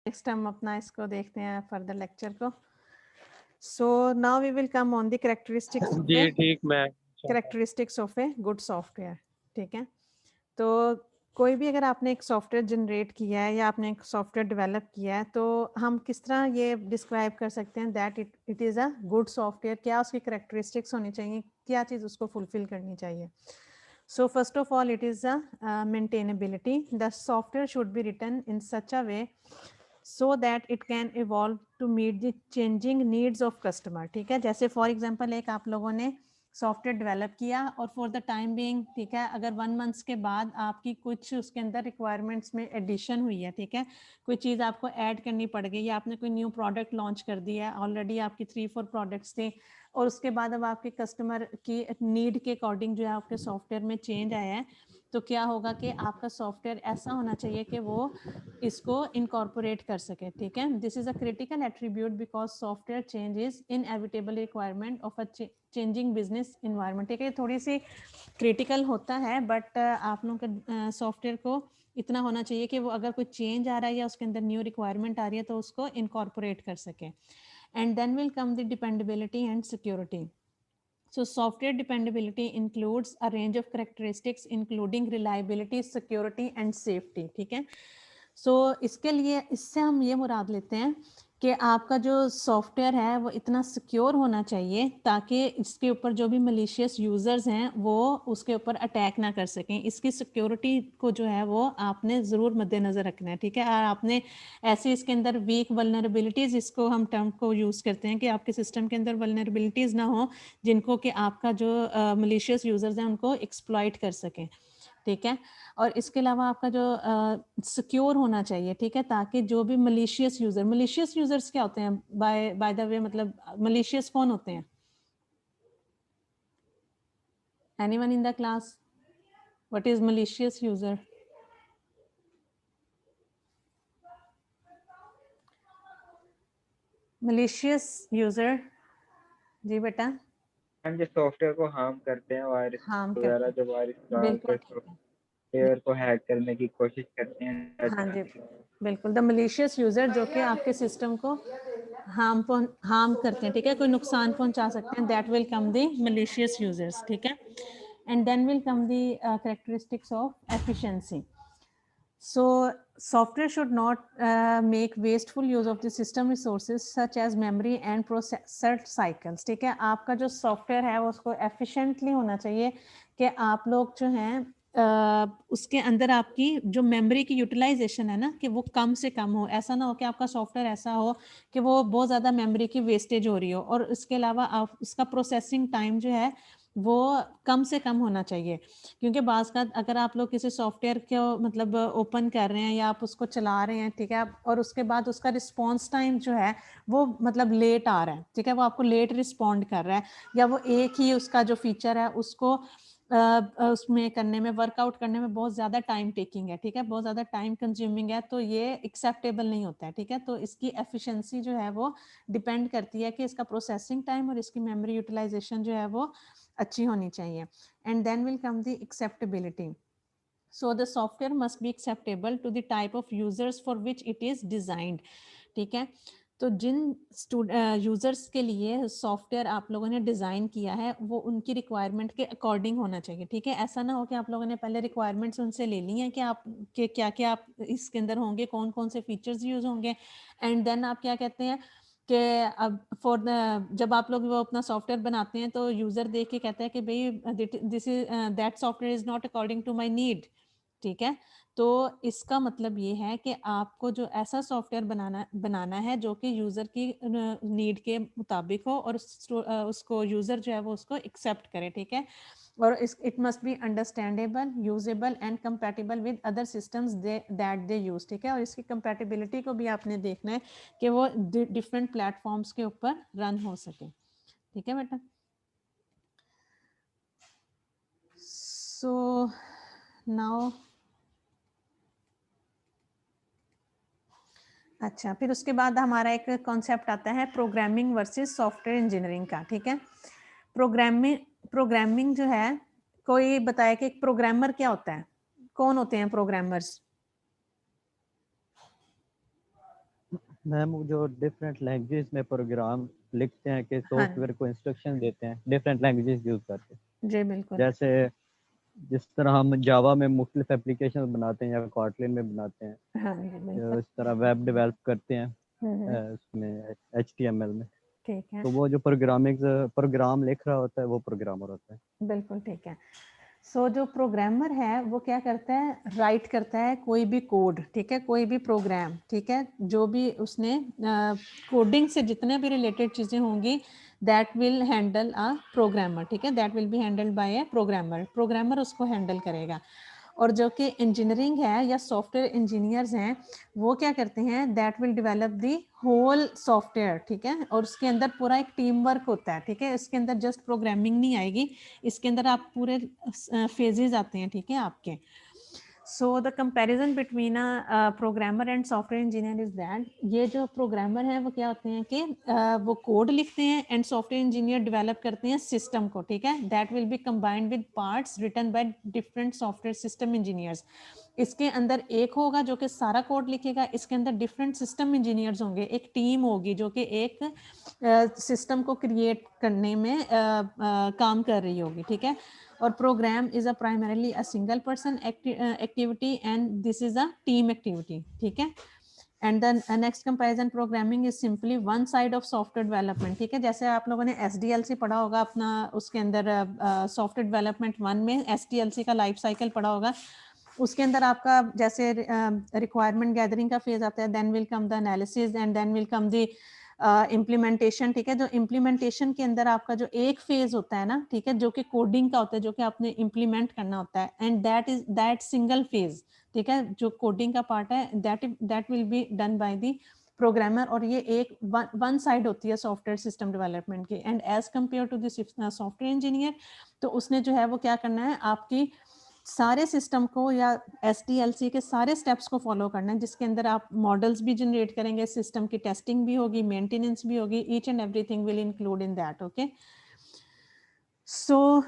Next हम अपना इसको देखते हैं फर्दर लेक्चर को। So now we will come on the characteristics of जी ए ठीक, मैं characteristics of a good software. ठीक है, तो कोई भी अगर आपने एक सॉफ्टवेयर जनरेट किया है या आपने एक सॉफ्टवेयर डेवलप किया है तो हम किस तरह ये डिस्क्राइब कर सकते हैं that it is a good software. क्या उसकी कैरेक्टरिस्टिक्स होनी चाहिए, क्या चीज़ उसको फुलफिल करनी चाहिए। So first of all, it is a maintainability. The software should be written in such a way so that it can evolve to meet the changing needs of customer. ठीक है, जैसे for example एक आप लोगों ने software develop किया और for the time being, ठीक है, अगर 1 मंथ्स के बाद आपकी कुछ उसके अंदर रिक्वायरमेंट्स में एडिशन हुई है, ठीक है, कोई चीज़ आपको ऐड करनी पड़ गई या आपने कोई न्यू प्रोडक्ट लॉन्च कर दिया है, ऑलरेडी आपकी 3-4 प्रोडक्ट्स थे और उसके बाद अब आपके कस्टमर की नीड के अकॉर्डिंग जो है आपके सॉफ्टवेयर में चेंज आया है, तो क्या होगा कि आपका सॉफ्टवेयर ऐसा होना चाहिए कि वो इसको इनकॉर्पोरेट कर सके। ठीक है, this is a critical attribute because software change is inevitable requirement of a changing business environment. ठीक है, थोड़ी सी क्रिटिकल होता है बट आप लोगों के सॉफ्टवेयर को इतना होना चाहिए कि वो अगर कोई चेंज आ रहा है या उसके अंदर न्यू रिक्वायरमेंट आ रही है तो उसको इनकॉर्पोरेट कर सके। And then will come the dependability and security. So software dependability includes a range of characteristics including reliability, security and safety. ठीक है, so इसके लिए इससे हम ये मुराद लेते हैं कि आपका जो सॉफ्टवेयर है वो इतना सिक्योर होना चाहिए ताकि इसके ऊपर जो भी मलिशियस यूज़र्स हैं वो उसके ऊपर अटैक ना कर सकें। इसकी सिक्योरिटी को जो है वो आपने ज़रूर मद्देनज़र रखना है। ठीक है, और आपने ऐसे इसके अंदर वीक वल्नरेबिलिटीज़, इसको हम टर्म को यूज़ करते हैं कि आपके सिस्टम के अंदर वल्नरेबिलिटीज़ ना हो जिनको कि आपका जो मलिशियस यूज़र्स हैं उनको एक्सप्लॉइट कर सकें। ठीक है, और इसके अलावा आपका जो सिक्योर होना चाहिए। ठीक है, ताकि जो भी मलिशियस यूजर्स क्या होते हैं बाय द वे, मतलब मलिशियस कौन होते हैं? Anyone in the class, what is malicious user? Malicious user, जी बेटा। हम जो सॉफ्टवेयर को हार्म करते हैं, वायरस हार्म करते वगैरह हैं, जो वायरस डाल बिल्कुल कर ठीक है। सॉफ्टवेयर को हैक करने की कोशिश करते हैं। हाँ जी, बिल्कुल, द मलिशियस यूजर जो कि आपके सिस्टम को हार्म करते हैं। ठीक है, कोई नुकसान पहुंचा सकते हैं, that will come the malicious users. ठीक है, and then will come the characteristics of efficiency. So software should not make wasteful use of the system resources such as memory and processor cycles. ठीक है, आपका जो software है वो उसको efficiently होना चाहिए कि आप लोग जो हैं उसके अंदर आपकी जो मेमोरी की यूटिलाइजेशन है ना कि वो कम से कम हो। ऐसा ना हो कि आपका सॉफ्टवेयर ऐसा हो कि वो बहुत ज़्यादा मेमोरी की वेस्टेज हो रही हो, और इसके अलावा आप उसका प्रोसेसिंग टाइम जो है वो कम से कम होना चाहिए। क्योंकि बाज़ का अगर आप लोग किसी सॉफ्टवेयर को मतलब ओपन कर रहे हैं या आप उसको चला रहे हैं, ठीक है, और उसके बाद उसका रिस्पॉन्स टाइम जो है वो मतलब लेट आ रहा है, ठीक है, वो आपको लेट रिस्पॉन्ड कर रहा है, या वो एक ही उसका जो फीचर है उसको उसमें करने में, वर्कआउट करने में बहुत ज़्यादा टाइम टेकिंग है, ठीक है, बहुत ज़्यादा टाइम कंज्यूमिंग है, तो ये एक्सेप्टेबल नहीं होता है। ठीक है, तो इसकी एफिशिएंसी जो है वो डिपेंड करती है कि इसका प्रोसेसिंग टाइम और इसकी मेमोरी यूटिलाइजेशन जो है वो अच्छी होनी चाहिए। And then will come the acceptability. So the software must be acceptable to the type of users for which it is designed. ठीक है, तो जिन यूजर्स के लिए सॉफ्टवेयर आप लोगों ने डिज़ाइन किया है वो उनकी रिक्वायरमेंट के अकॉर्डिंग होना चाहिए। ठीक है, ऐसा ना हो कि आप लोगों ने पहले रिक्वायरमेंट्स उनसे ले ली हैं कि आप के क्या क्या आप इसके अंदर होंगे, कौन कौन से फीचर्स यूज होंगे, एंड देन आप क्या कहते हैं कि अब फॉर द जब आप लोग वो अपना सॉफ्टवेयर बनाते हैं तो यूज़र देख के कहता है कि भाई this is that software is not according to my need. ठीक है, तो इसका मतलब ये है कि आपको जो ऐसा सॉफ्टवेयर बनाना है जो कि यूज़र की नीड के मुताबिक हो और उसको यूज़र जो है वो उसको एक्सेप्ट करे। ठीक है, और it must be understandable, usable and compatible with other systems that they use. ठीक है, और इसकी कंपैटिबिलिटी को भी आपने देखना है कि वो डिफरेंट प्लेटफॉर्म्स के ऊपर रन हो सके। ठीक है बेटा, सो नाउ अच्छा, फिर उसके बाद हमारा एक कॉन्सेप्ट आता है प्रोग्रामिंग वर्सेस सॉफ्टवेयर इंजीनियरिंग का। ठीक है, प्रोग्रामिंग जो है, कोई बताया कि एक प्रोग्रामर क्या होता है, कौन होते हैं प्रोग्रामर्स? मैम वो जो डिफरेंट लैंग्वेज में प्रोग्राम लिखते हैं कि हाँ सॉफ्टवेयर को इंस्ट्रक्शन देते हैं डिफरेंट लैंग्वेजेस यूज करके, जी बिल्कुल। जैसे जिस तरह हम जावा में मुख्तलिफ एप्लीकेशन बनाते हैं या कॉटलिन में बनाते हैं, हाँ जी या बिल्कुल। इस तरह वेब डेवलप करते हैं हम्म। उसमें HTML में, ठीक है। तो वो जो प्रोग्राम लिख रहा होता है वो प्रोग्रामर होता है। बिल्कुल ठीक है। सो जो प्रोग्रामर है वो क्या करता है, राइट करता है कोई भी कोड, ठीक है, कोई भी प्रोग्राम, ठीक है, जो भी उसने कोडिंग से जितने भी रिलेटेड चीज़ें होंगी that will handle a programmer, ठीक है, that will be handled by A programmer, programmer उसको हैंडल करेगा। और जो कि इंजीनियरिंग है या सॉफ्टवेयर इंजीनियर्स हैं वो क्या करते हैं, that will develop the whole software, ठीक है, और उसके अंदर पूरा एक टीम वर्क होता है, ठीक है, इसके अंदर जस्ट प्रोग्रामिंग नहीं आएगी, इसके अंदर आप पूरे फेजेस आते हैं, ठीक है आपके। So the comparison between a programmer and software engineer is that, ये जो प्रोग्रामर हैं वो क्या होते हैं कि वो कोड लिखते हैं एंड सॉफ्टवेयर इंजीनियर डेवलप करते हैं सिस्टम को, ठीक है, that will be combined with parts written by different software system engineers. इसके अंदर एक होगा जो कि सारा कोड लिखेगा, इसके अंदर डिफरेंट सिस्टम इंजीनियर्स होंगे, एक टीम होगी जो कि एक सिस्टम को क्रिएट करने में काम कर रही होगी, ठीक है। और program is a primarily a single person activity and this is a team activity, ठीक है। And then next comparison, programming is simply one side of software development, ठीक है, जैसे आप लोगों ने SDLC पढ़ा होगा अपना, उसके अंदर सॉफ्टवेयर डेवलपमेंट 1 में SDLC का लाइफ साइकिल पढ़ा होगा, उसके अंदर आपका जैसे रिक्वायरमेंट गैदरिंग का फेज आता है, then will come the analysis and then will come the implementation, ठीक है, जो इम्प्लीमेंटेशन के अंदर आपका जो एक फेज होता है ना, ठीक है, जो कि कोडिंग का होता है, जो कि आपने इम्प्लीमेंट करना होता है, एंड दैट सिंगल फेज, ठीक है, जो कोडिंग का पार्ट है that will be done by the programmer, और ये एक वन साइड होती है सॉफ्टवेयर सिस्टम डेवलपमेंट की। And as compare to the software engineer, तो उसने जो है वो क्या करना है, आपकी सारे सिस्टम को या SDLC के सारे स्टेप्स को फॉलो करना है, जिसके अंदर आप मॉडल्स भी जनरेट करेंगे, सिस्टम की टेस्टिंग भी होगी, मेंटेनेंस भी होगी, each and everything will include in that, okay. So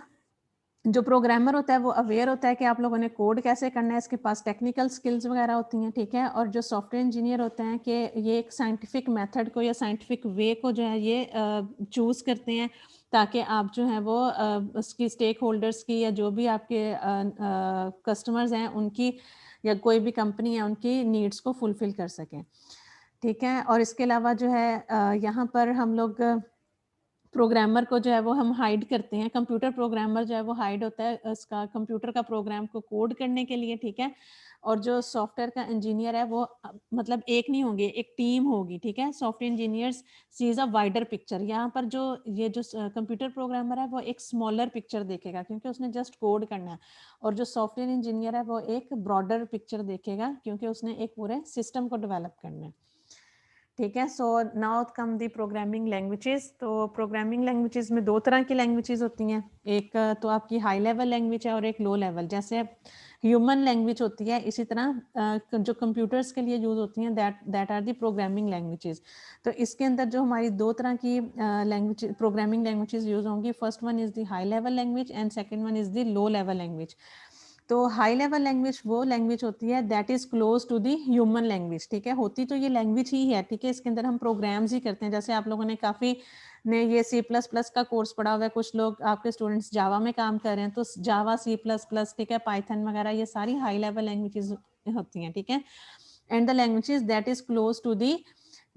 जो प्रोग्रामर होता है वो अवेयर होता है कि आप लोगों ने कोड कैसे करना है, इसके पास टेक्निकल स्किल्स वगैरह होती हैं, ठीक है। और जो सॉफ्टवेयर इंजीनियर होते हैं कि ये एक साइंटिफिक मेथड को या साइंटिफिक वे को जो है ये चूज़ करते हैं, ताकि आप जो है वो उसकी स्टेक होल्डर्स की या जो भी आपके कस्टमर्स हैं उनकी या कोई भी कंपनी है उनकी नीड्स को फुलफिल कर सकें, ठीक है। और इसके अलावा जो है यहाँ पर हम लोग प्रोग्रामर को जो है वो हम हाइड करते हैं, कंप्यूटर प्रोग्रामर जो है वो हाइड होता है उसका कंप्यूटर का प्रोग्राम को कोड करने के लिए, ठीक है। और जो सॉफ्टवेयर का इंजीनियर है वो मतलब एक नहीं होंगे, एक टीम होगी, ठीक है। Software engineers sees a wider picture, यहाँ पर जो ये जो कंप्यूटर प्रोग्रामर है वो एक स्मॉलर पिक्चर देखेगा क्योंकि उसने जस्ट कोड करना है, और जो सॉफ्टवेयर इंजीनियर है वो एक ब्रॉडर पिक्चर देखेगा क्योंकि उसने एक पूरे सिस्टम को डेवलप करना है, ठीक है। सो नाउ कम दी प्रोग्रामिंग लैंग्वेजेस। तो प्रोग्रामिंग लैंग्वेजेस में दो तरह की लैंग्वेजेस होती हैं, एक तो आपकी हाई लेवल लैंग्वेज है और एक लो लेवल, जैसे ह्यूमन लैंग्वेज होती है इसी तरह जो कंप्यूटर्स के लिए यूज होती हैं that are the programming languages. तो इसके अंदर जो हमारी दो तरह की लैंग्वेज प्रोग्रामिंग लैंग्वेजेस यूज होंगी, first one is the high level language and second one is the low level language. तो हाई लेवल लैंग्वेज वो लैंग्वेज होती है that is close to the human language, ठीक है, होती तो ये लैंग्वेज ही है, ठीक है, इसके अंदर हम प्रोग्राम्स ही करते हैं, जैसे आप लोगों ने काफ़ी ने ये C++ का कोर्स पढ़ा हुआ है, कुछ लोग आपके स्टूडेंट्स जावा में काम कर रहे हैं, तो जावा C++, ठीक है, पाइथन वगैरह ये सारी हाई लेवल लैंग्वेजेस होती हैं, ठीक है। And the languages that is close to the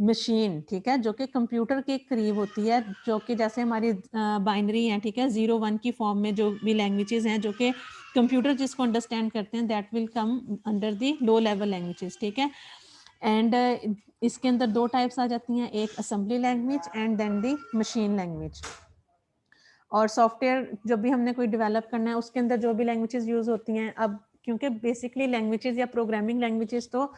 machine, ठीक है, जो कि कंप्यूटर के करीब होती है, जो कि जैसे हमारी बाइनरी है, ठीक है, 0 1 की फॉर्म में जो भी लैंग्वेजेस हैं जो कि कंप्यूटर जिसको अंडरस्टैंड करते हैं that will come under the low level languages, ठीक है। एंड इसके अंदर दो टाइप्स आ जाती हैं, एक assembly language and then the machine language. और सॉफ्टवेयर जब भी हमने कोई डेवलप करना है उसके अंदर जो भी लैंग्वेजेस यूज होती हैं, अब क्योंकि बेसिकली लैंग्वेजेस या प्रोग्रामिंग लैंग्वेजेस तो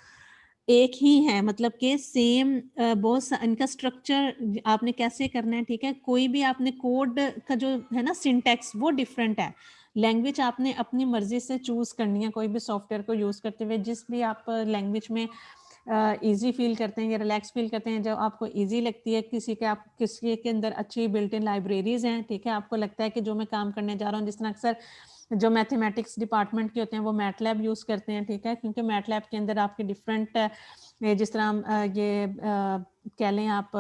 एक ही है, मतलब कि सेम बहुत इनका स्ट्रक्चर आपने कैसे करना है, ठीक है, कोई भी आपने कोड का जो है ना सिंटैक्स वो डिफरेंट है, लैंग्वेज आपने अपनी मर्जी से चूज करनी है, कोई भी सॉफ्टवेयर को यूज करते हुए जिस भी आप लैंग्वेज में इजी फील करते हैं या रिलैक्स फील करते हैं, जो आपको इजी लगती है, किसी के अंदर अच्छी बिल्ट इन लाइब्रेरीज हैं, ठीक है, आपको लगता है कि जो मैं काम करने जा रहा हूँ, जिस तरह अक्सर जो मैथमेटिक्स डिपार्टमेंट के होते हैं वो मैटलैब यूज़ करते हैं, ठीक है, क्योंकि मैटलैब के अंदर आपके डिफरेंट जिस तरह कह लें आप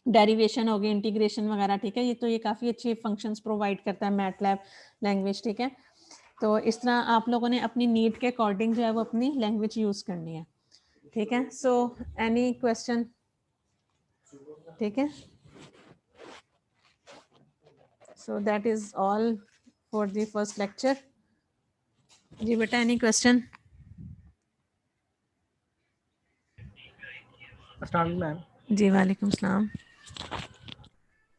डेरिवेशन हो गई, इंटीग्रेशन वगैरह, ठीक है, ये काफ़ी अच्छी फंक्शंस प्रोवाइड करता है मैटलैब लैंग्वेज, ठीक है। तो इस तरह आप लोगों ने अपनी नीड के अकॉर्डिंग जो है वो अपनी लैंग्वेज यूज़ करनी है, ठीक है। सो एनी क्वेश्चन, ठीक है। So that is all for the first lecture. जी बेटा, एनी क्वेश्चन? अस्सलाम वालेकुम मैम। जी वालेकुम सलाम।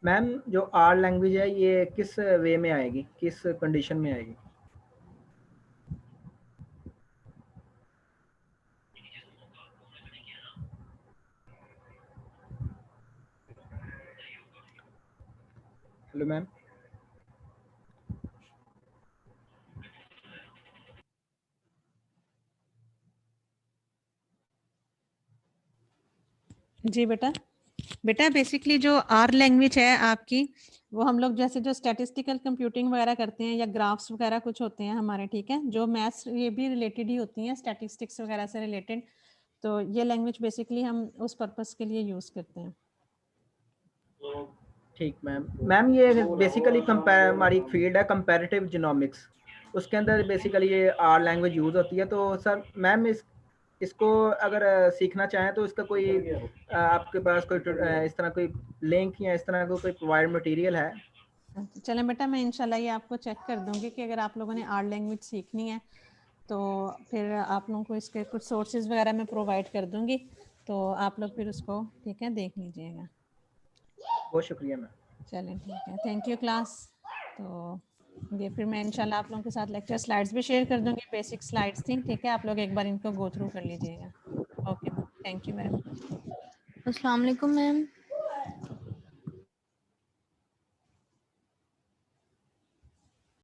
मैम जो आर लैंग्वेज है ये किस वे में आएगी, किस कंडीशन में आएगी? Hello ma'am. जी बेटा, बेसिकली जो आर लैंग्वेज है आपकी, वो हम लोग जैसे जो स्टैटिस्टिकल कंप्यूटिंग वगैरह करते हैं या ग्राफ्स वगैरह कुछ होते हैं हमारे, ठीक है, जो मैथ्स ये भी रिलेटेड ही होती हैं, स्टैटिस्टिक्स वगैरह से रिलेटेड, तो ये लैंग्वेज बेसिकली हम उस पर्पस के लिए यूज़ करते हैं। ठीक मैम। मैम ये बेसिकली हमारी फील्ड है कंपैरेटिव जीनोमिक्स, उसके अंदर बेसिकली ये आर लैंग्वेज यूज़ होती है। तो सर मैम इसको अगर सीखना चाहें तो इसका कोई आपके पास कोई इस तरह कोई लिंक या इस तरह का कोई प्रोवाइड मटेरियल है? चलें बेटा, मैं इंशाल्लाह ये आपको चेक कर दूंगी कि अगर आप लोगों ने आर लैंग्वेज सीखनी है तो फिर आप लोगों को इसके कुछ सोर्सेज वगैरह मैं प्रोवाइड कर दूंगी, तो आप लोग फिर उसको, ठीक है, देख लीजिएगा। बहुत शुक्रिया मैम। चलें, ठीक है, थैंक यू क्लास। तो ये फिर मैं इंशाल्लाह आप लोगों के साथ लेक्चर स्लाइड्स भी शेयर कर दूंगी, बेसिक स्लाइड्स थी, ठीक है, आप लोग एक बार इनको गो थ्रू कर लीजिएगा। Okay, thank you very much. अस्सलाम वालेकुम मैम।